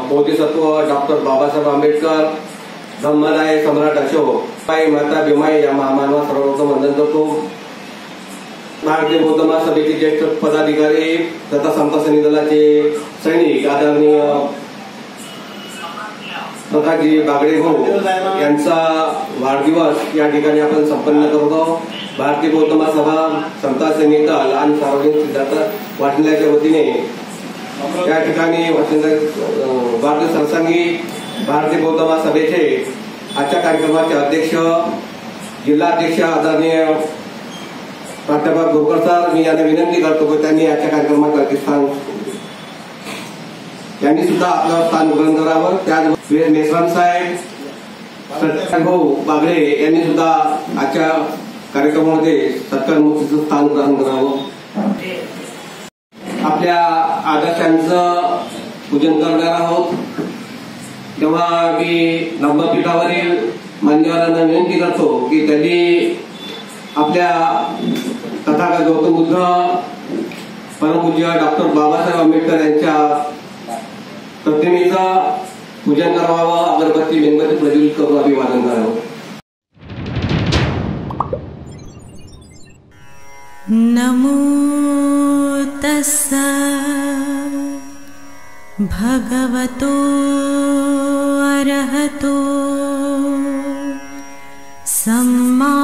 Bodhisattva doctor Babasaheb Ambedkar, धम्मदाय सम्राट अशोक, माता भीमाई या महामानवास सर्वप्रथम वंदन करतो। भारतीय बौद्ध महासभेचे ज्येष्ठ पदाधिकारी तथा समता सैनिक दलाचे सैनिक आदरणीय प्रकाशजी बागडे भाऊ यांचा वाढदिवस या ठिकाणी आपण संपन्न करतो। भारतीय बौद्ध महासभा, समता सैनिक दल आणि सार्वजनिक सिद्धार्थ वाचनालयाच्या वतीने या ठिकाणी भारतीय सरसंघी भारतीय बौद्ध महासभेचे आजच्या कार्यक्रमाचे अध्यक्ष, जिल्हाध्यक्ष आदरणीय प्राध्यापक गोकर सर, मी यांना विनंती करतो की त्यांनी आजच्या कार्यक्रमात त्यांनी सुद्धा आपलं स्थान ग्रहण करावं। त्याचबरोबर मेश्राम साहेब, भाऊ बागडे यांनी सुद्धा आजच्या कार्यक्रमामध्ये सत्कार मूर्तीचं स्थान ग्रहण करावं। आपल्या आदर्शांचं पूजन करणार आहोत, तेव्हा मी नवपीठावरील मान्यवरांना विनंती करतो की त्यांनी आपल्या तथागत गौतम बुद्ध, परमपूज्य डॉक्टर बाबासाहेब आंबेडकर यांच्या प्रतिमेचं पूजन करावं, अगरबत्ती मेणबत्ती प्रज्वलित करून अभिवादन करावं। नमो तस्सा भगवतो अरहतो सम्मा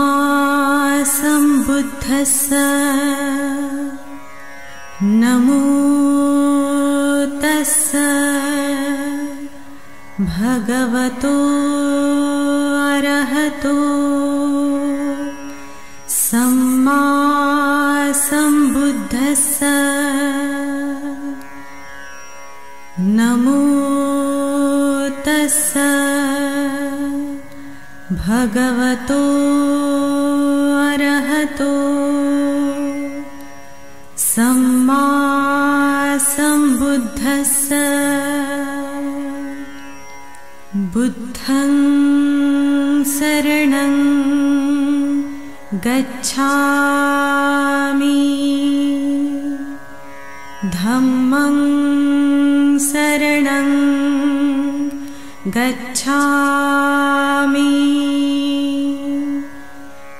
सम्बुद्धस्सा। नमो तस्सा भगवतो अरहतो सम्मा सम्बुद्धस्सा। नमो तस्सा भगवतो अरहतो सम्मा सम्बुद्धस्सा। बुद्धं शरणं गच्छामि, धम्मं शरणं गच्छामि,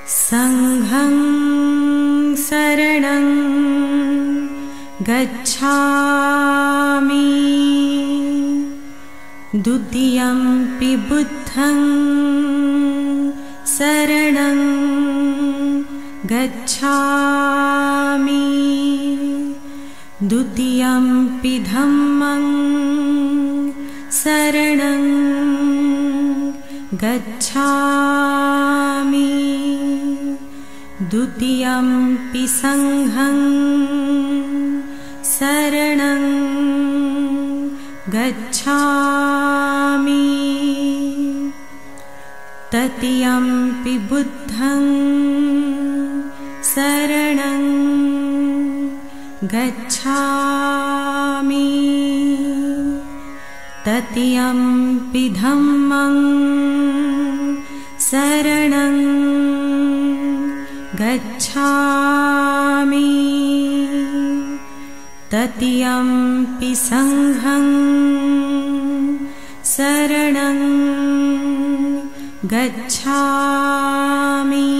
संघं शरणं गच्छामि, द्वितीयंपि बुद्धं शरणं गच्छामि, द्वितीयंपि धम्मं शरणं गच्छामि, द्वितीयंपि संघं शरणं गच्छामि, तृतीयंपि बुद्धं शरणं गच्छामि, तृतीयंपि धम्मं शरणं गच्छामि, तृतीयंपि संघं शरणं गच्छामि।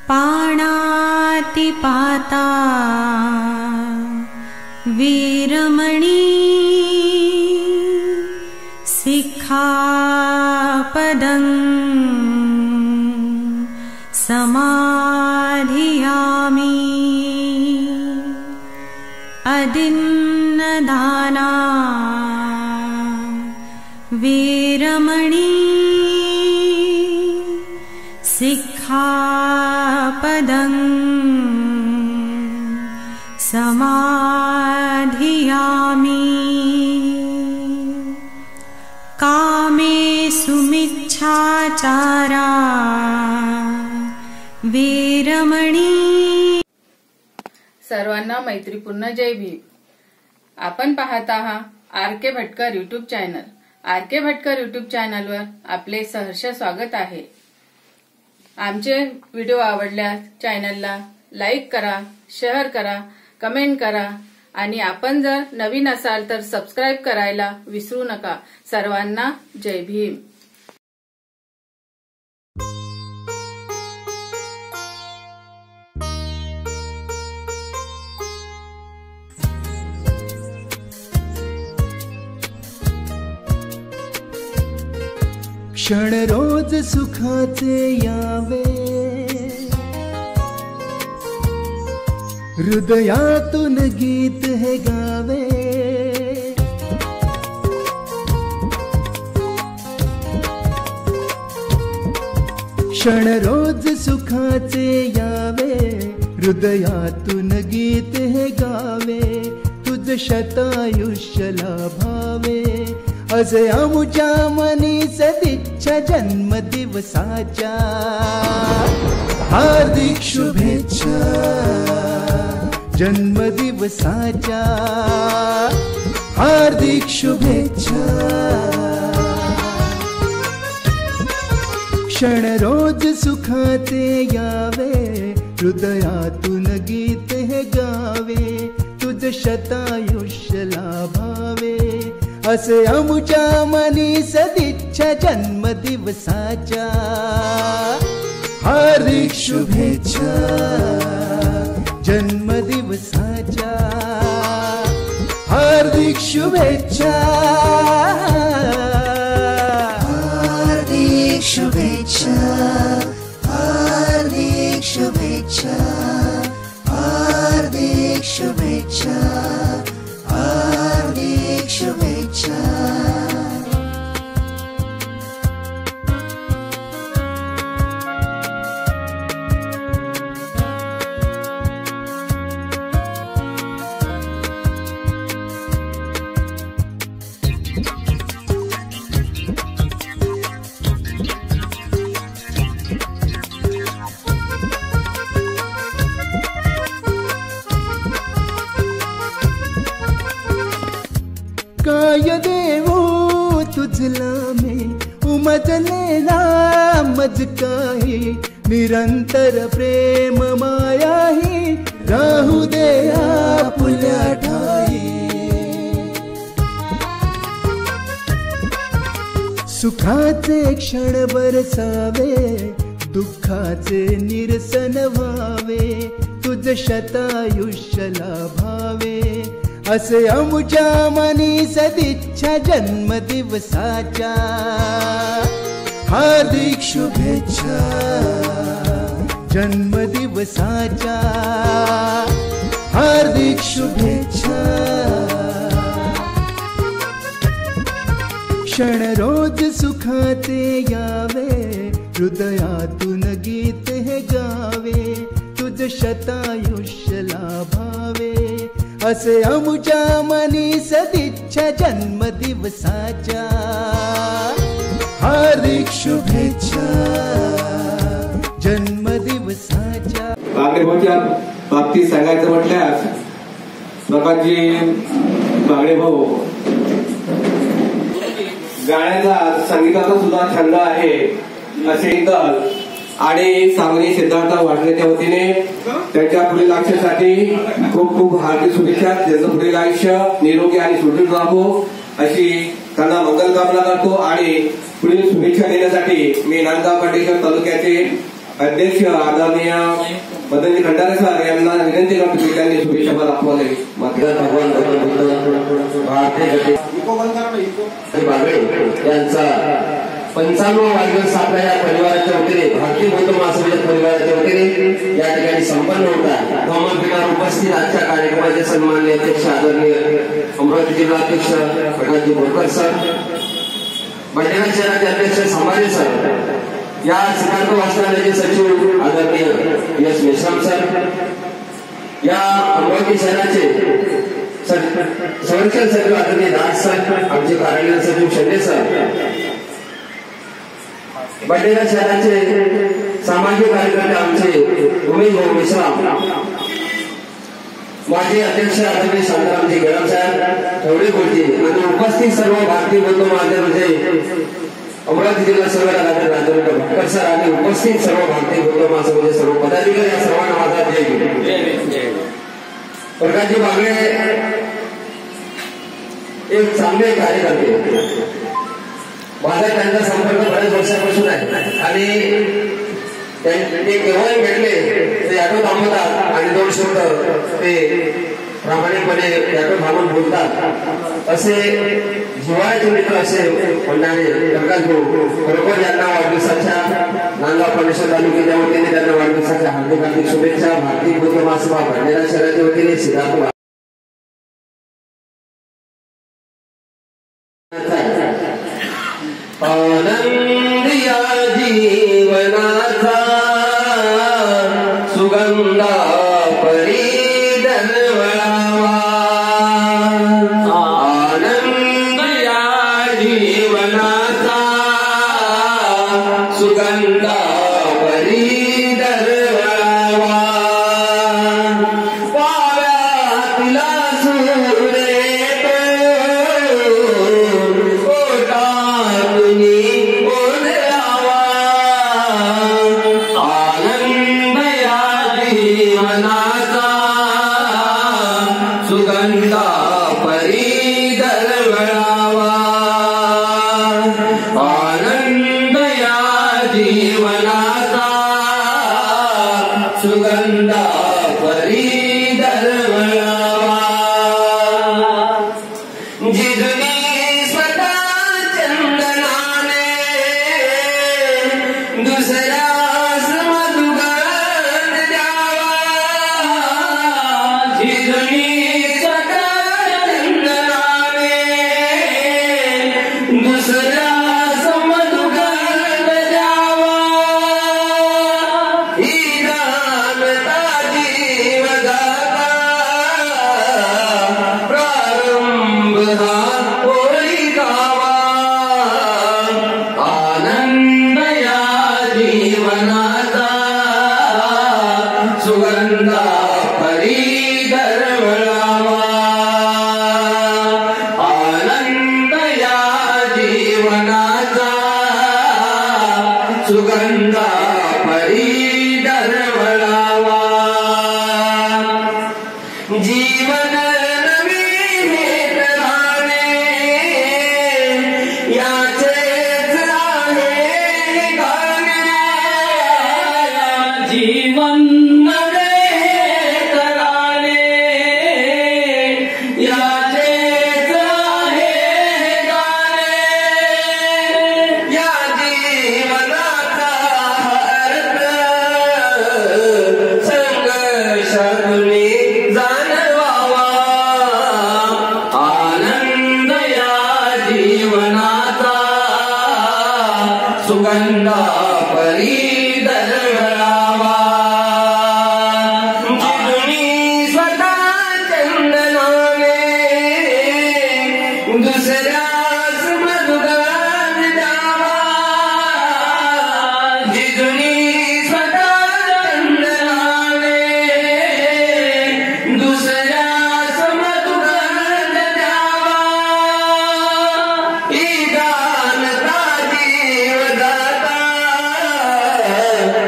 पाणातिपाता वीरमणि, सिक्खापदं समाधियामि, अदिन्नदाना वीरमणि, सिक्खापदं समाधियामि। कामेषु मिच्छाचारा वीरमणि। सर्वांना मैत्रीपूर्ण जय भीम। आपण पाहत आहात R K. Bhatkar YouTube channel. R K. Bhatkar YouTube चॅनलवर आपले सहर्ष स्वागत आहे। आमचे व्हिडिओ आवडल्यास चॅनलला लाईक करा, शेअर करा, कमेंट करा आणि आपण जर नवीन असाल तर सबस्क्राईब करायला विसरू नका. सर्वांना जय भीम. क्षण रोज सुखाचे यावे, हृदयातून गीत हे गावे. क्षण रोज सुखाचे यावे, हृदयातून गीत हे गावे. तुझ शतायुष्य लाभावे, असे आमुच्या मनी सदिच्छा जन्मदिवसाच्या. हार्दिक शुभेच्छा जन्मदिवसाच्या, हार्दिक शुभेच्छा. क्षण रोज सुखाचे यावे, हृदयातून गीत हे गावे. तुझ शतायुष्य लाभावे, असे आमुच्या मनी सदिच्छा जन्मदिवसाच्या. हार्दिक शुभेच्छा जन्मदिवसाच्या, हार्दिक शुभेच्छा. हार्दिक शुभेच्छा, हार्दिक शुभेच्छा, हार्दिक शुभेच्छा, हार्दिक शुभेच्छा. काय देवो तुझला मी उमजलेला मज काही. निरंतर प्रेम मायाही राहू दे आपुल्या ठाई. सुखाचे क्षण बरसावे, दुःखाचे निरसन व्हावे. तुझ शतायुष्य लाभावे, असे आमुच्या मनी सदिच्छा जन्मदिवसाच्या. हार्दिक शुभेच्छा जन्मदिवसाच्या, हार्दिक शुभेच्छा. क्षण रोज सुखाचे यावे, हृदयातून गीत हे गावे. तुझ शतायुष्य लाभावे, असे आमुच्या मनी सदिच्छा जन्मदिवसाच्या. हार्दिक शुभेच्छा जन्मदिवसाच्या. बागडेभाऊच्या बाबतीत सांगायचं म्हटल्यास प्रकाशजी बागडेभाऊ गाण्याचा संगीताचा सुद्धा छंद आहे असे दल आणि सांगली सिद्धार्थ वाटण्याच्या वतीने त्यांच्या पुढील आयुष्यासाठी खूप खूप हार्दिक शुभेच्छा. त्यांचं पुढील आयुष्य निरोगी आणि सुदृढ राहो अशी त्यांना मंगल कामना करतो. आणि पुढील शुभेच्छा देण्यासाठी मी नांदगाव पाटेश्वर तालुक्याचे अध्यक्ष आदरणीय मदनजी खंडारे सर यांना विनंती करतो की त्यांनी शुभेच्छा दाखवावी. भगवान यांचा 55वा वाढदिवस आपल्या या परिवाराच्या वतीने भारतीय बौद्ध महासभेच्या परिवाराच्या वतीने या ठिकाणी संपन्न होत आहे. धर्मपीठावर उपस्थित आजच्या कार्यक्रमाचे सन्माननीय अध्यक्ष आदरणीय अमरावती जिल्हाध्यक्ष प्रकाशजी बोरकर सर, बंडेरा शहराचे अध्यक्ष संभाजी सर, या सिद्धार्थ वाचनालयाचे सचिव आदरणीय यश मेश्राम सर, या अमरावती शहराचे संरक्षण सचिव आदरणीय दास सर, आमचे कार्यालय सचिव शेंडे सर, बंडेरा शहराचे सामाजिक कार्यकर्ते आमचे उमेश भाऊ मेश्राम, माजी अध्यक्ष आदरणीय शांतारामजी गडम साहेब ठेवडे गोलजी आणि उपस्थित सर्व भारतीय बौद्ध महासभेचे अमरावती जिल्हा सेवेला राजेंद्र भटकर सर आणि उपस्थित सर्व भारतीय बौद्ध महासभेचे सर्व पदाधिकारी या सर्वांना माझा जय. प्रकाशजी बागडे एक चांगले कार्यकर्ते. माझा त्यांचा संपर्क बऱ्याच वर्षापासून आहे आणि ते केव्हाही भेटले ते ऑटो थांबवतात आणि 2 शब्द ते प्रामाणिकपणे ऑटो थांबून बोलतात. असे जिव्हाळ्याचे मित्र असे म्हणणारे प्रकाश भाऊ, बरोबर यांना वाढदिवसाच्या नांदगाव परमेश्वर तालुक्याच्या वतीने त्यांना वाढदिवसाच्या हार्दिक हार्दिक शुभेच्छा. भारतीय बौद्ध महासभा भंडारा शहराच्या वतीने सिद्धार्थ आनंदिया जीवनाचा सुगंधा परी दरवळावा. आनंदिया जीवनाचा सुगंधा परी दरवळावा. पाव्यातला सूर्य सुगंधा परी दरवळावा. आनंद या जीवनाचा सुगंधा परी दरवळावा. जिजनी स्वतः चंदनाने दुसऱ्यास मधुगंध द्यावा. जिजनी दुसऱ्यास मधुगंध द्यावा. ही दानता जीवदाता प्रारंभ हा होळी गावा. आनंद या जीवनाचा सुगंधा परी दरवळावा. जीवनाचा सुगंधा परी दरवळावा. जीवन नवीन राहणे याचेच आहे गाणे. जीवन नवे कराणे याचेच आहे गाणे. या जीवनाचा अर्थ संघर्षातून जाणवावा. आनंद या जीवनाचा सुगंधा परी दरवळावा. जिजनी स्वतः चंदनाने दुसऱ्यास मधुगंध द्यावा. जिजनी स्वतः चंदनाने दुसऱ्यास मधुगंध द्यावा. ही दानता जीवदाता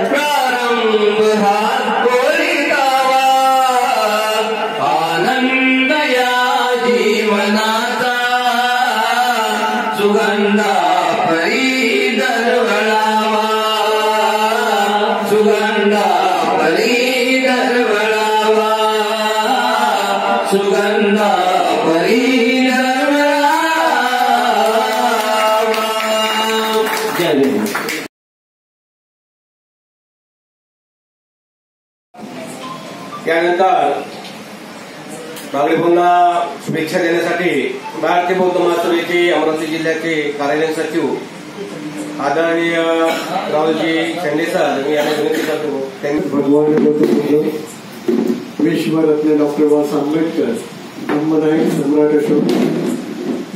प्रारंभ हा होळी गावा. आनंद या जीवनाचा सुगंधा परी दरवळावा. सुगंधा परी दरवळावा. सुगंधा परी दरवळावा. जय भीम. त्यानंतर बागडे भाऊंना शुभेच्छा देण्यासाठी भारतीय बौद्ध महासभेचे अमरावती जिल्ह्याचे कार्यालयीन सचिव आदरणीय राहुलजी शेंडे सर मी यांना विनंती करतो. त्यांनी भगवान बुद्ध, विश्वरत्न डॉक्टर बाबासाहेब आंबेडकर, धम्मदायी सम्राट अशोक,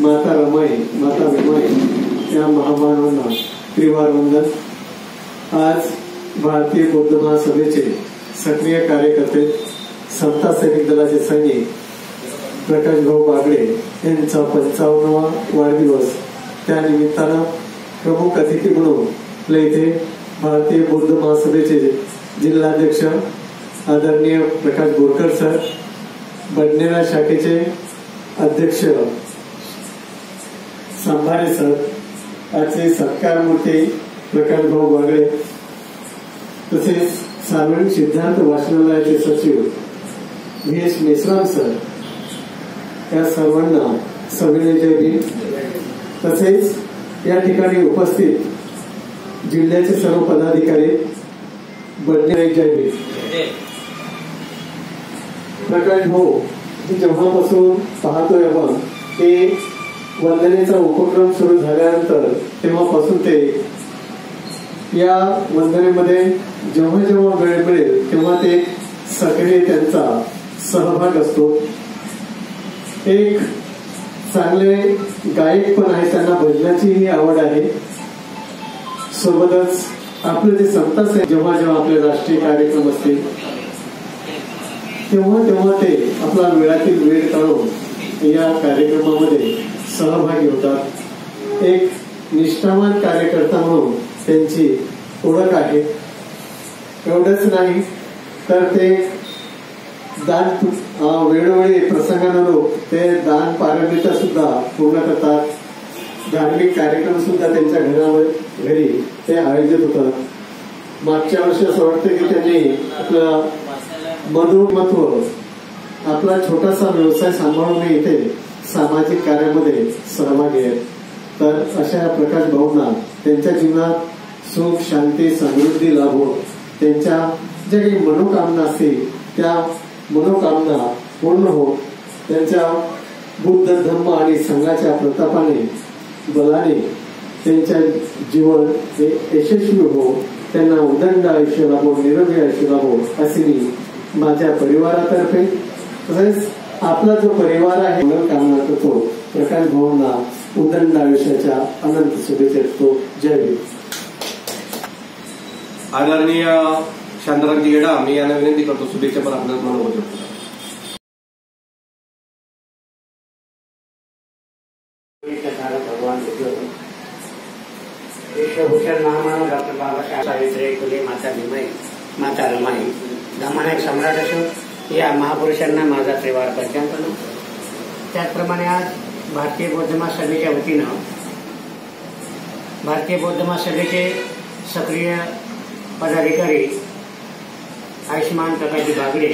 माता रमाई, माता विमाई या महामानवांना त्रिवार वंदन. आज भारतीय बौद्ध महासभेचे सक्रिय कार्यकर्ते, समता सैनिक दलाचे सैनिक प्रकाश भाऊ बागडे यांचा 55वा वाढदिवस. त्यानिमित्तानं प्रमुख अतिथी म्हणून आपल्या इथे भारतीय बौद्ध महासभेचे जिल्हाध्यक्ष आदरणीय प्रकाश बोरकर सर, बडनेरा शाखेचे अध्यक्ष सांभारे सर, आजचे सत्कार मूर्ती प्रकाश भाऊ बागळे, तसेच सार्वजनिक सिद्धांत वाचनालयाचे सचिव व्ही.एस. मेश्राम सर, या सर्वांना सविनय जय भीम. तसेच या ठिकाणी उपस्थित जिल्ह्याचे सर्व पदाधिकारी, बडनेरा जय भीम. प्रकाश भाऊ जेव्हापासून पाहतोय आपण ते वंदनेचा उपक्रम सुरू झाल्यानंतर तेव्हापासून ते या वंदनेमध्ये जेव्हा जेव्हा वेळ मिळेल तेव्हा ते सक्रिय त्यांचा सहभाग असतो. एक चांगले गायक पण आहे, त्यांना भजनाचीही आवड आहे. सोबतच आपले जे समता जेव्हा जेव्हा आपले राष्ट्रीय कार्यक्रम असतील तेव्हा तेव्हा ते आपला वेळातील वेळ काढून या कार्यक्रमामध्ये सहभागी होतात. एक निष्ठावान कार्यकर्ता म्हणून त्यांची ओळख आहे. एवढंच नाही तर ते दान वेळोवेळी प्रसंगानुरूप ते दान पारमिता सुद्धा पूर्ण करतात. धार्मिक कार्यक्रम सुद्धा त्यांच्या घरी ते आयोजित होतात. मागच्या वर्षी असं वाटतं की त्यांनी आपलं मनोमत्व आपला छोटासा व्यवसाय सांभाळून इथे सामाजिक कार्यामध्ये सहभागी आहेत. तर अशा प्रकाश भाऊंना त्यांच्या जीवनात सुख, शांती, समृद्धी लाभो, त्यांच्या ज्या काही मनोकामना असतील त्या मनोकामना पूर्ण हो, त्यांच्या बुद्ध धर्म आणि संघाच्या प्रतापाने बलाने त्यांच्या जीवन हे यशस्वी हो, त्यांना उदंड आयुष्य लाभो, निरोगी आयुष्य लाभो असे मी माझ्या परिवारातर्फे तसेच आपला जो परिवार आहे कामना करतो. प्रकाश भाऊंना उदंड आयुष्याच्या अनंत शुभेच्छा देतो. जय भीम. आदरणीय शांतारामजी गेडा, मी यांना विनंती करतो शुभेच्छा पण आपल्याला मनोगत करतो. भगवान विश्वभूषण महामानव डॉक्टर बाबासाहेब सावित्री फुले, माता भीमाई, माता रमाई, दामानायक सम्राट अशोक या महापुरुषांना माझा त्रिवार प्रज्ञान करू. त्याचप्रमाणे आज भारतीय बौद्ध महासभेच्या वतीनं भारतीय बौद्ध महासभेचे सक्रिय पदाधिकारी आयुष्मान प्रकाशजी बागडे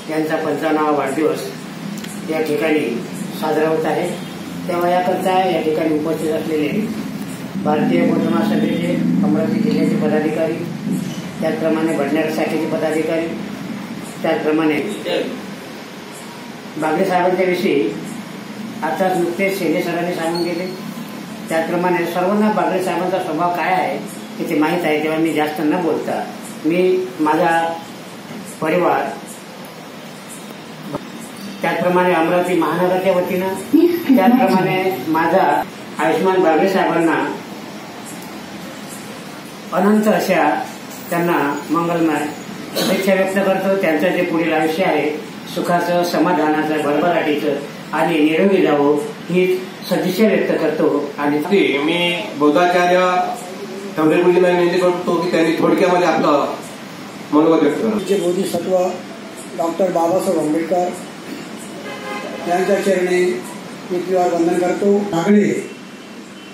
यांचा 55वा वाढदिवस या ठिकाणी साजरा होत आहे. तेव्हा याकरता या ठिकाणी उपस्थित असलेले भारतीय बौद्ध महासभेचे अमरावती जिल्ह्याचे पदाधिकारी, त्याचप्रमाणे बडनेरा शाखेचे पदाधिकारी, त्याचप्रमाणे बागडे साहेबांच्या विषयी आताच नुकतेच शेले सरांनी सांगून गेले. त्याचप्रमाणे सर्वांना बागडे साहेबांचा स्वभाव काय आहे हे ते माहीत आहे. तेव्हा मी जास्त न बोलता मी माझा परिवार, त्याचप्रमाणे अमरावती महानगराच्या वतीनं, त्याचप्रमाणे माझा आयुष्मान बागडे साहेबांना अनंत अशा त्यांना मंगलमय शुभेच्छा व्यक्त करतो. त्यांचं जे पुढील आयुष्य आहे सुखाचं, समाधानाचं, भरभराटीचं आणि निरोगी जावो ही सदिच्छा व्यक्त करतो. आणि मी बौद्धाचार्य तांबेगुंजींना विनंती करतो की त्यांनी थोडक्यामध्ये आपलं मनोगत व्यक्त करा. जे बोधिसत्व डॉक्टर बाबासाहेब आंबेडकर यांच्या चरणी मी त्रिवार वंदन करतो. बागडे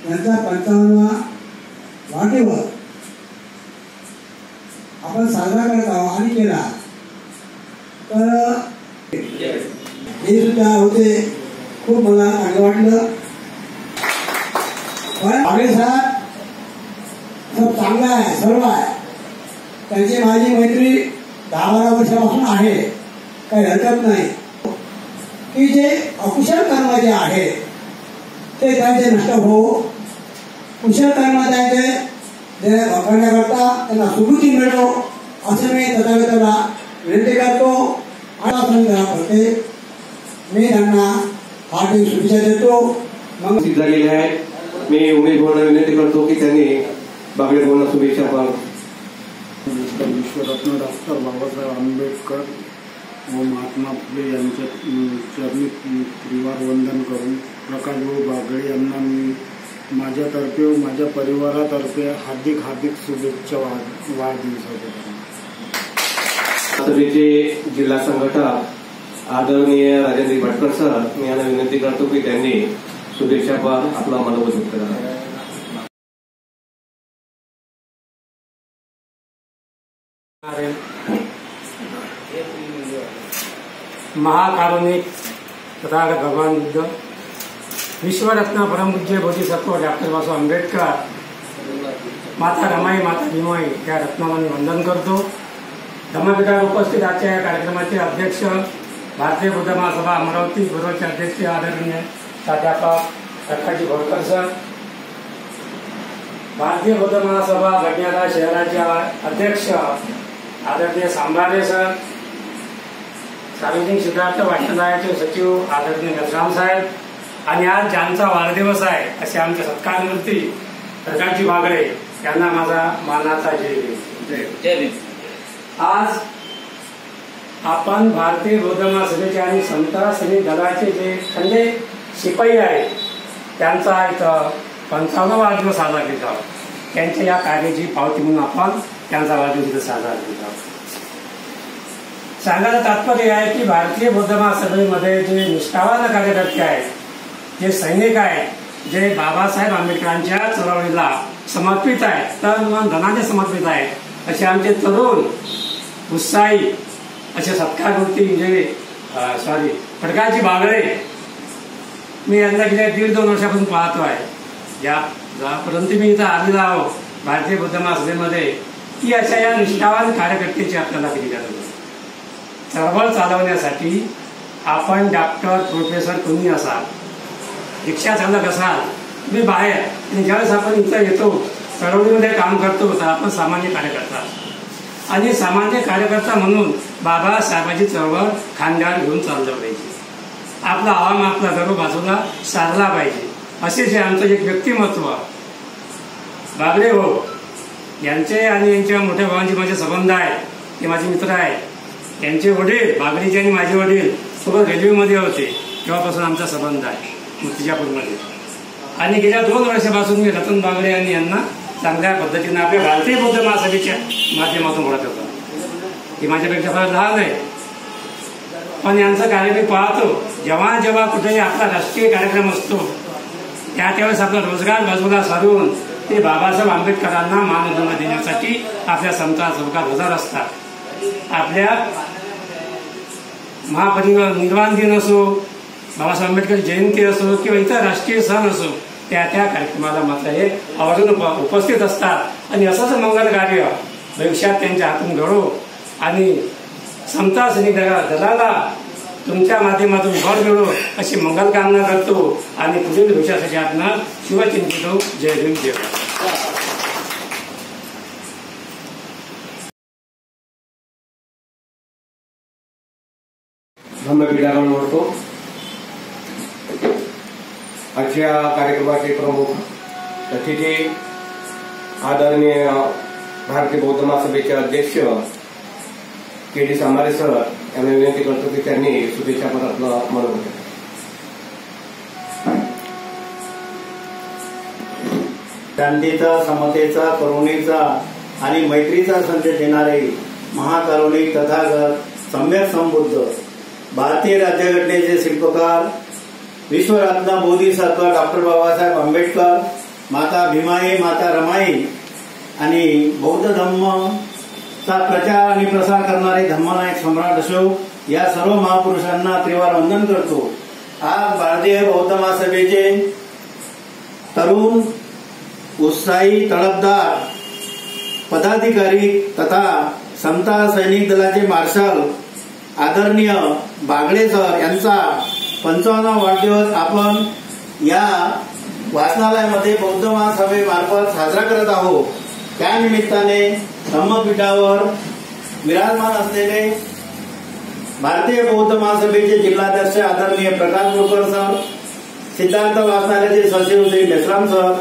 यांचा 55वा वाढदिवस आपण साजरा करत आहोत आणि केला तर हे सुद्धा होते. खूप मला चांगलं वाटलं. बागडे साहेब खूप चांगला आहे, सर्व आहे. त्यांची माझी मैत्री 10-12 वर्षापासून आहे, काही हरकत नाही. की जे अकुशल कर्म जे आहे ते त्यांचे नष्ट हो, कुशल कर्म त्यांचे करण्याकरता त्यांना सुबुद्धी मिळतो असं मी तथागताला विनंती करतो. करते मी त्यांना हार्दिक शुभेच्छा देतो. मग झालेले आहे. मी उमेश भाऊंना विनंती करतो की त्यांनी बागडे भाऊंना शुभेच्छा पण. विश्वरत्न डॉक्टर बाबासाहेब आंबेडकर व महात्मा फुले यांच्या चरणी त्रिवार वंदन करून प्रकाशभाऊ बागडे यांना मी माझ्यातर्फे व माझ्या परिवारातर्फे हार्दिक शुभेच्छा वाढदिवसाच्या. सभेचे जिल्हा संघटक आदरणीय राजेंद्र भटकर सर, मी यांना विनंती करतो की त्यांनी शुभेच्छा आपला मनोगत व्यक्त करा. महाकारुणिक तथागत भगवान बुद्ध, विश्वरत्न परमपूज्य बोधिसत्व डॉक्टर बाबासाहेब आंबेडकर, माता रमाई, माता भीमाई या रत्नांना वंदन करतो. धम्मपीठावर उपस्थित आजच्या या कार्यक्रमाचे अध्यक्ष, भारतीय बुद्ध महासभा अमरावती पूर्वचे अध्यक्ष आदरणीय प्राध्यापक प्रकाशजी बोरकर सर, भारतीय बुद्ध महासभा भटण्याला शहराचे अध्यक्ष आदरणीय सांभारे सर, सार्वजनिक सिद्धार्थ वाचनालयाचे सचिव आदरणीय नसराम साहेब, आणि आज ज्यांचा वाढदिवस आहे असे आमचे सत्कारमूर्ती प्रकाशजी बागडे यांना माझा मानाचा जय. आज आपण भारतीय बौद्ध महासभेचे आणि समता सैनिक दलाचे जे खंडे शिपाई आहेत त्यांचा इथं 55वा वाढदिवस साजरा केला आहोत. त्यांच्या या कार्याची पावती म्हणून आपण त्यांचा वाढदिवस साजरा केला आहोत. सांगायला तात्पर्य आहे की भारतीय बौद्ध महासभेमध्ये जे निष्ठावान कार्यकर्ते आहेत, जे सैनिक आहेत, जे बाबासाहेब आंबेडकरांच्या चळवळीला समर्पित आहेत, तन मन धनाने समर्पित आहेत, असे आमचे तरुण उत्साही असे सत्कारमूर्ती प्रकाशजी बागडे मी यांना गेल्या 1.5-2 वर्षापासून पाहतो आहे. ज्यापर्यंत मी इथं आलेलो आहो भारतीय बुद्ध महासभेमध्ये, की अशा या निष्ठावान कार्यकर्त्याची आपल्याला केली गरज. चळवळ चालवण्यासाठी आपण डॉक्टर, प्रोफेसर कोणी असाल, रिक्षा चालक असाल, तुम्ही बाहेर, आणि ज्यावेळेस आपण इथं येतो चळवळीमध्ये काम करतो तर आपण सामान्य कार्यकर्ता, आणि सामान्य कार्यकर्ता म्हणून बाबासाहेबांची चळवळ खांद्यावर घेऊन चाललं पाहिजे. आपला आवाम, आपला गर्व बाजूला सारला पाहिजे. असे जे आमचं एक व्यक्तिमत्व बागडे भाऊ यांचे आणि यांच्या मोठ्या भावांचे माझे संबंध आहेत, ते माझे मित्र आहेत. त्यांचे वडील बागडेचे आणि माझे वडील सोबत रेल्वेमध्ये होते, तेव्हापासून आमचा संबंध आहे मूर्तिजापूरमध्ये. आणि गेल्या 2 वर्षापासून मी रतन बागडे यांनी यांना चांगल्या पद्धतीने आपल्या भारतीय बौद्ध महासभेच्या माध्यमातून ओळखत होता. ही माझ्यापेक्षा फार लहान आहे, पण यांचं कार्य मी पाहतो. जेव्हा जेव्हा कुठेही आपला राष्ट्रीय कार्यक्रम असतो त्यावेळेस आपला रोजगार बाजूला सारून ते बाबासाहेब आंबेडकरांना मानवंदना देण्यासाठी आपल्या समता चौकात हजर असतात. आपल्या महापरिनिर्वाण दिन असो, बाबासाहेब आंबेडकर जयंती असो किंवा इतर राष्ट्रीय सण असो, त्या कार्यक्रमाला मात्र हे आवर्जून उपस्थित असतात. आणि असंच मंगल कार्य भविष्यात त्यांच्या हातून घडो आणि समता सैनिक दलाला तुमच्या माध्यमातून भर मिळो अशी मंगल कामना करतो आणि पुढील भविष्यासाठी आपण शुभचिंतितो. जय भीम, जय भारत. धम्मपीठाकडून म्हणतो. आजच्या कार्यक्रमाचे प्रमुख अतिथी आदरणीय भारतीय बौद्ध महासभेचे अध्यक्ष के.डी. सांभारे सर यांना विनंती करतो की त्यांनी शुभेच्छा आपलं मनोगत. शांतीचा, समतेचा, करुणेचा आणि मैत्रीचा संदेश देणारे महाकारुणिक तथागत सम्यक संबुद्ध भारतीय राज्यघटनेचे शिल्पकार, विश्वरत्न बोधिसत्व डॉक्टर बाबासाहेब आंबेडकर, माता भीमाई, माता रमाई आणि बौद्ध धम्मचा प्रचार आणि प्रसार करणारे धम्मनायक सम्राट अशोक या सर्व महापुरुषांना त्रिवार वंदन करतो. आज भारतीय बौद्ध महासभेचे तरुण, उत्साही, तडफदार पदाधिकारी तथा समता सैनिक दलाचे मार्शल आदरणीय बागडे सर यांचा 55वा वाढदिवस आपण या वाचनालयामध्ये बौद्ध महासभेमार्फत साजरा करत आहोत. त्या निमित्ताने धम्मपीठावर विराजमान असलेले भारतीय बौद्ध महासभेचे जिल्हाध्यक्ष आदरणीय प्रकाश बोरकर सर, सिद्धार्थ वाचनालयाचे सचिव श्री नसराम सर,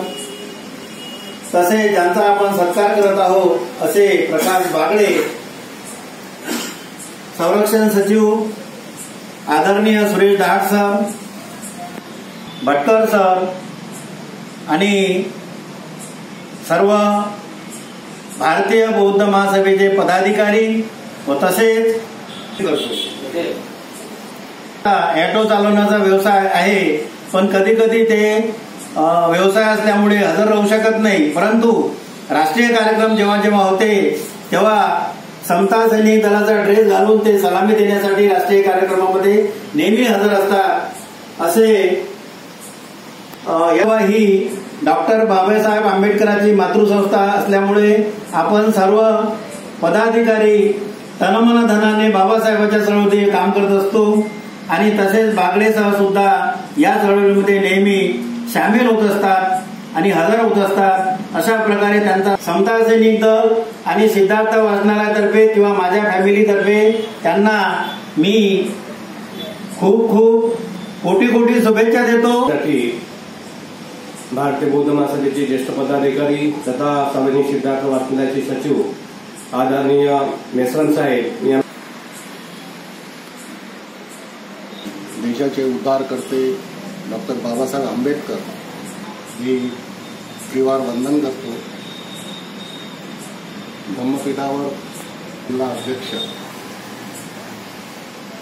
तसेच ज्यांचा आपण सत्कार करत आहोत असे प्रकाश बागडे, संरक्षण सचिव आदरणीय सुरेश दहाट सर, भटकर सर आणि सर्व भारतीय बौद्ध महासभेचे पदाधिकारी व तसेच ऑटो चालवण्याचा व्यवसाय आहे, पण कधी कधी ते व्यवसाय असल्यामुळे हजर राहू शकत नाही. परंतु राष्ट्रीय कार्यक्रम जेव्हा जेव्हा होते तेव्हा समता सैनिक दलाचा ड्रेस घालून ते सलामी देण्यासाठी राष्ट्रीय कार्यक्रमामध्ये नेहमी हजर असतात. असे ही डॉक्टर बाबासाहेब आंबेडकरांची मातृसंस्था असल्यामुळे आपण सर्व पदाधिकारी तनमन धनाने बाबासाहेबांच्या चळवळीमध्ये काम करत असतो आणि तसेच बागडेसह सुद्धा या चळवळीमध्ये नेहमी सामील होत असतात आणि हजर होत असतात. अशा प्रकारे त्यांचा समता सैनिक दल आणि सिद्धार्थ वाचनालयातर्फे किंवा माझ्या फॅमिलीतर्फे त्यांना मी खूप खूप कोटी कोटी शुभेच्छा देतो. भारतीय बौद्ध महासभेचे ज्येष्ठ पदाधिकारी तथा सार्वजनिक सिद्धार्थ वाचनालयाचे सचिव आदरणीय मेसरन साहेब यांना देशाचे उद्धारकर्ते डॉक्टर बाबासाहेब आंबेडकर मी त्रिवार वंदन करतो. धम्मपीठावर जिल्हा अध्यक्ष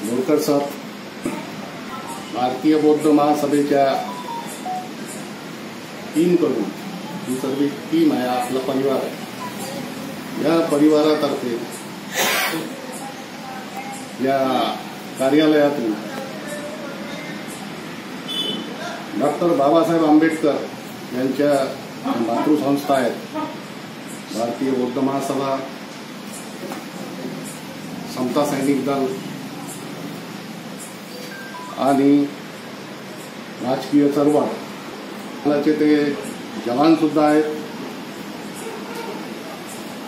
बोरकर साहेब, भारतीय बौद्ध महासभेच्या टीमकडून ही सर्व टीम आहे, आपला परिवार आहे. या परिवारातर्फे या कार्यालयातून डॉक्टर बाबासाहेब आंबेडकर यांच्या मातृसंस्था आहेत भारतीय बौद्ध महासभा, समता सैनिक दल आणि राजकीय चळवळ ते जवान सुद्धा आहेत.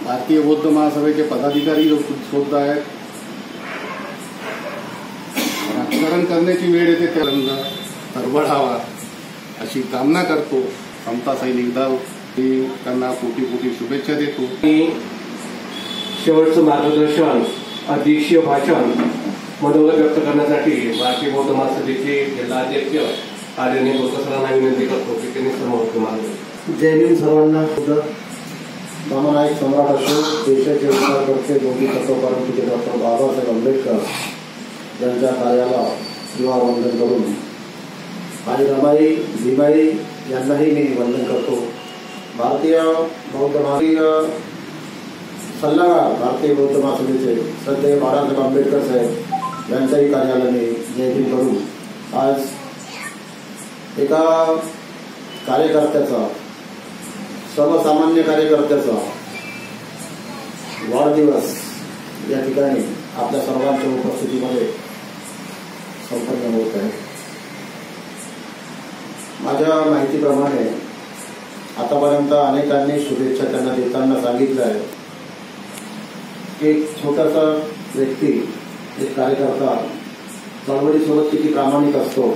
भारतीय बौद्ध महासभेचे पदाधिकारी सुद्धा आहेत. राजकारण करण्याची वेळ येते त्याला तरबडावा अशी कामना करतो. समता सैनिक दल त्यांना कोटी कोटी शुभेच्छा देतो. शेवटचं मार्गदर्शन अध्यक्षीय भाषण मनोगत व्यक्त करण्यासाठी भारतीय बौद्ध महासभेचे जिल्हाध्यक्ष आदरणीय बोरकरांना विनंती करतो की त्यांनी समोर मार्गदर्शन. जय भीम सर्वांना. महानायक सम्राट अशोक, देशाचे उद्धारकर्ते दोन्ही तत्वपरंपरेचे डॉक्टर बाबासाहेब आंबेडकर यांच्या कार्याला त्रिवार वंदन करून आणि रमाई भीमाई यांनाही मी वंदन करतो. भारतीय बौद्ध सल्लागार भारतीय बौद्ध महासभेचे श्रद्धेय बाळासाहेब आंबेडकर साहेब यांच्याही कार्यालयाने जय भीम करून आज एका कार्यकर्त्याचा, सर्वसामान्य कार्यकर्त्याचा वाढदिवस या ठिकाणी आपल्या सर्वांच्या उपस्थितीमध्ये संपन्न होत आहे. माझ्या माहितीप्रमाणे आतापर्यंत अनेकांनी शुभेच्छा त्यांना देताना सांगितलं आहे. एक छोटासा व्यक्ती, एक कार्यकर्ता चळवळीसोबत किती प्रामाणिक असतो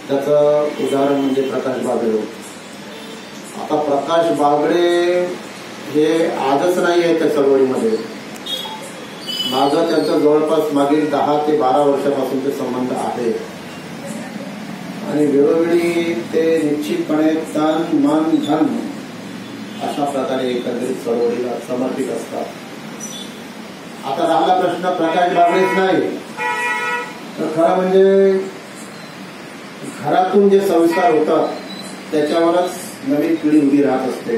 त्याचं उदाहरण म्हणजे प्रकाश बागडे. आता प्रकाश बागडे हे आजच नाही आहे त्या चळवळीमध्ये. माझा त्यांचा जवळपास मागील 10 ते 12 वर्षापासूनचे संबंध आहे आणि वेळोवेळी ते निश्चितपणे तन मन धन अशा प्रकारे एकंदरीत चळवळीला समर्पित असतात. आता राहिला प्रश्न प्रकाश बागडेच नाही तर खरं म्हणजे घरातून जे संस्कार होतात त्याच्यावरच नवीन पिढी उभी राहत असते.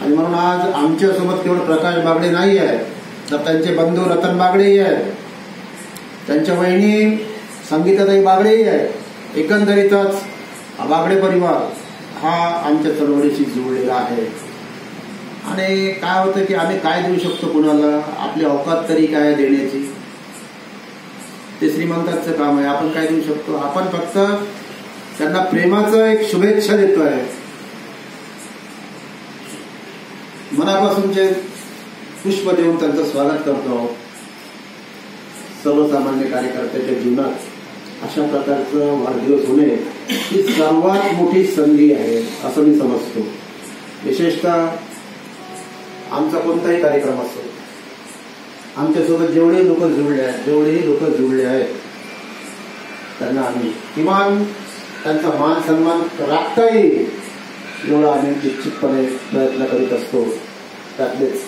आणि म्हणून आज आमच्यासोबत केवळ प्रकाश बागडे नाही आहे तर त्यांचे बंधू रतन बागडेही आहेत, त्यांच्या वहिनी संगीताताई बागडेही आहेत. एकंदरीतच बागडे परिवार हा आमच्या चळवळीशी जुळलेला आहे. आणि काय होतं की आम्ही काय देऊ शकतो कुणाला, आपली औकात तरी काय देण्याची, ते श्रीमंतांचं काम आहे. आपण काय देऊ शकतो? आपण फक्त त्यांना प्रेमाचं एक शुभेच्छा देतोय, मनापासूनचे पुष्प देऊन त्यांचं स्वागत करतो. सर्वसामान्य कार्यकर्त्याच्या जीवनात अशा प्रकारचं वाढदिवस होणे ही सर्वात मोठी संधी आहे असं मी समजतो. विशेषतः आमचा कोणताही कार्यक्रम असो, आमच्यासोबत जेवढे लोक जुळले आहेत त्यांना आम्ही किमान त्यांचा मान सन्मान राखता येईल एवढा आम्ही निश्चितपणे प्रयत्न करीत असतो. त्यातलेच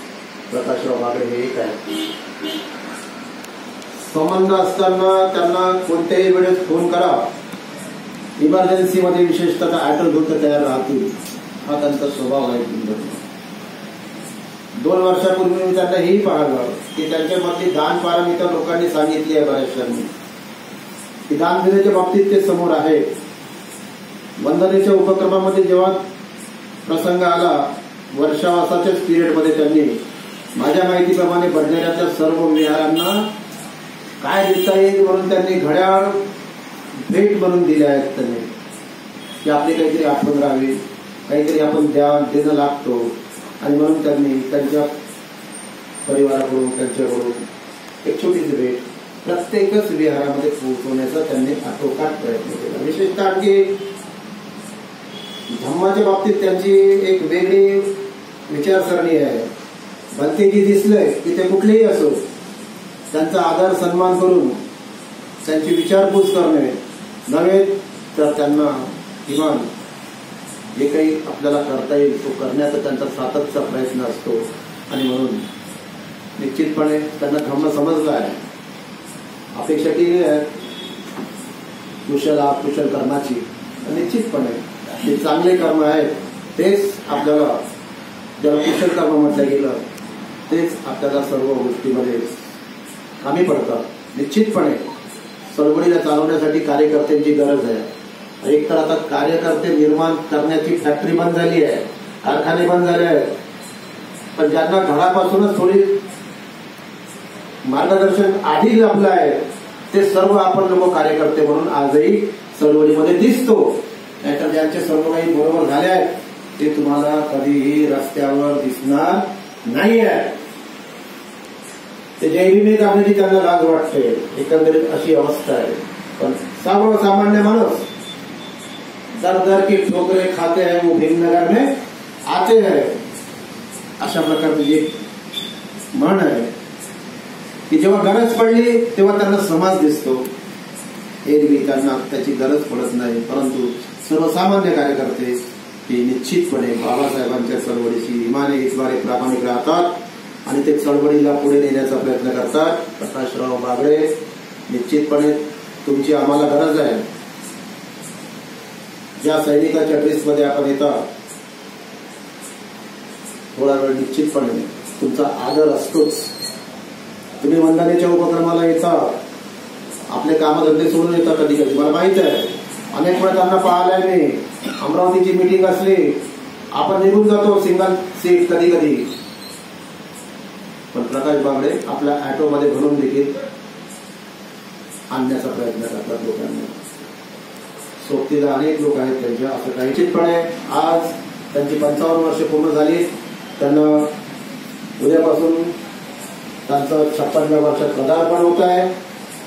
प्रकाशराव बागडे हे एक आहे. संबंध असताना त्यांना कोणत्याही वेळेस फोन करा. इमर्जन्सीमध्ये विशेषतः ऑटो धुत तयार राहतील, हा त्यांचा स्वभाव आहे. 2 वर्षापूर्वी मी त्यांना हेही पाहिलं की त्यांच्यामधली दान पारमिता लोकांनी सांगितली आहे बऱ्याचशांनी की दान देण्याच्या बाबतीत ते समोर आहे. वंदनेच्या उपक्रमामध्ये जेव्हा प्रसंग आला, वर्षावासाच्याच पिरियडमध्ये त्यांनी माझ्या माहितीप्रमाणे बडनेऱ्याच्या सर्व विहारांना काय देता येईल म्हणून त्यांनी घड्याळ भेट म्हणून दिल्या आहेत. त्यांनी की आपली काहीतरी आठवण राहावी, काहीतरी आपण देणं लागतो, आणि म्हणून त्यांनी त्यांच्या परिवाराकडून त्यांच्याकडून एक छोटीशी भेट प्रत्येकच विहारामध्ये पोहोचवण्याचा त्यांनी आटोकाट प्रयत्न केला. विशेषतः आणखी धम्माच्या बाबतीत त्यांची एक वेगळी विचारसरणी आहे. भलतेजी दिसलंय की ते कुठलेही असो, त्यांचा आदर सन्मान करून त्यांची विचारपूस करणे नव्हे तर त्यांना किमान जे काही आपल्याला करता येईल तो करण्याचा त्यांचा सातत्याचा प्रयत्न असतो. आणि म्हणून निश्चितपणे त्यांना धम्म समजला आहे. अपेक्षा केली आहे कुशल कर्माची. निश्चितपणे जे चांगले कर्म आहेत तेच आपल्याला, ज्याला कुशल कर्म म्हटलं गेलं, तेच आपल्याला सर्व गोष्टीमध्ये कामी पडतात. निश्चितपणे चळवळीला चालवण्यासाठी कार्यकर्त्यांची गरज आहे. एक तर आता कार्यकर्ते निर्माण करण्याची फॅक्टरी बंद झाली आहे, कारखाने बंद झाले आहेत, पण ज्यांना घरापासूनच थोडी मार्गदर्शन आधी लाभलं आहे ते सर्व आपण लोक कार्यकर्ते म्हणून आजही चळवळीमध्ये दिसतो. नाहीतर ज्यांचे सर्व काही बरोबर झाले आहेत ते तुम्हाला कधीही रस्त्यावर दिसणार नाही आहे. ते जैविक आपल्याची त्यांना लाज वाटते. एकंदरीत अशी अवस्था आहे. पण सर्वसामान्य माणूस दर की ठोकरे खाते हैं वो भीमनगर में आते हैं, अशा प्रकारची एक म्हण आहे की जेव्हा गरज पडली तेव्हा त्यांना समाज दिसतो. एरवी त्यांना त्याची गरज पडत नाही. परंतु सर्वसामान्य कार्यकर्ते हे निश्चितपणे बाबासाहेबांच्या चळवळीशी इमाने इतबारे प्रामाणिक राहतात आणि ते चळवळीला पुढे नेण्याचा प्रयत्न करतात. प्रकाशराव बागडे, निश्चितपणे तुमची आम्हाला गरज आहे. ज्या सैनिकाच्या ड्रेसमध्ये आपण येता थोडा वेळ निश्चितपणे तुमचा आदर असतोच. तुम्ही वंदनेच्या उपक्रमाला येता, आपले कामधंदे सोडून येता. कधी कधी मला माहित आहे, अनेक वेळा त्यांना पाहिलंय मी. अमरावतीची मीटिंग असली आपण निघून जातो सिंगल सीट कधी कधी, पण प्रकाश बागडे आपल्या ऑटोमध्ये भरून देखील आणण्याचा प्रयत्न करतात लोकांना. सोबतीला अनेक लोक आहेत त्यांच्या. असं काही निश्चितपणे आज त्यांची 55 वर्ष पूर्ण झाली. त्यांना उद्यापासून त्यांचं 56व्या वर्षात पदार्पण होत आहे.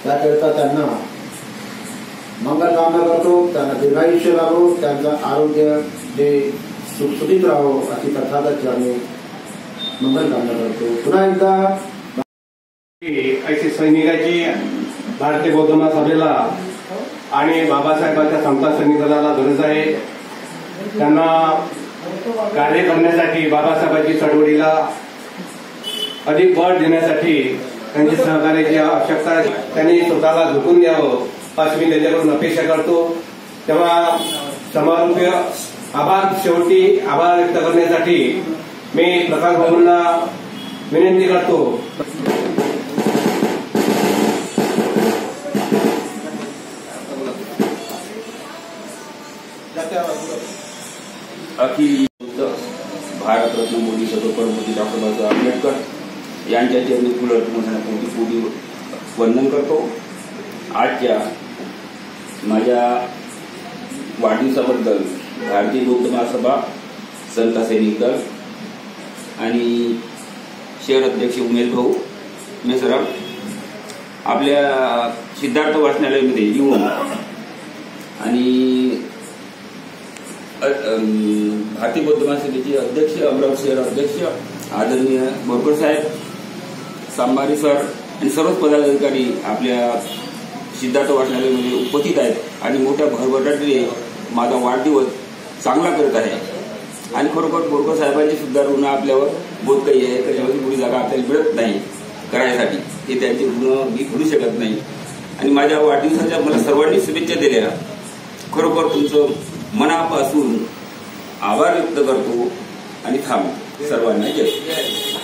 त्याकरिता त्यांना मंगल कामना करतो. त्यांना दीर्घायुष्य लाभो, त्यांचं आरोग्य जे सुटसुटीत राहो अशी तथागत आम्ही मंगल कामना करतो. पुन्हा एकदा ऐशी सैनिकाची भारतीय बौद्ध महासभेला आणि बाबासाहेबांच्या समता सैनिक दलाला गरज आहे. त्यांना कार्य करण्यासाठी, बाबासाहेबांची चळवळीला अधिक बळ देण्यासाठी त्यांची सहकार्याची आवश्यकता आहे. त्यांनी स्वतःला झुकून द्यावं अशी मी त्यांच्याकडून अपेक्षा करतो. तेव्हा समारोपीय शेवटी आभार व्यक्त करण्यासाठी मी प्रकाश भाऊंना विनंती करतो. अखिल भारतरत्न मोदी सर्वपरमपूज्य डॉक्टर बाबासाहेब आंबेडकर यांच्या चरणी फुलं कोटी वंदन करतो. आजच्या माझ्या वाढदिवसाबद्दल भारतीय बौद्ध महासभा, संत सैनिक दल आणि शहर अध्यक्ष उमेश भाऊ मेसराम आपल्या सिद्धार्थ वाचनालयामध्ये येऊन आणि भारतीय बौद्ध महासभेचे अध्यक्ष, अमरावती शहर अध्यक्ष आदरणीय बोरकर साहेब, सांबारी सर आणि सर्वच पदाधिकारी आपल्या सिद्धार्थ वाचनालयामध्ये उपस्थित आहेत आणि मोठ्या भरभराटीने माझा वाढदिवस चांगला करत आहे. आणि खरोखर बोरकर साहेबांची सुद्धा ऋण आपल्यावर बहुत काही आहे. त्याच्यामध्ये पुढे जागा आपल्याला मिळत नाही करायसाठी. हे त्यांचे ऋण मी भरू शकत नाही. आणि माझ्या वाढदिवसाच्या मला सर्वांनी शुभेच्छा दिल्या. खरोखर तुमचं मनापासून आभार व्यक्त करतो आणि थांबतो. सर्वांना जय.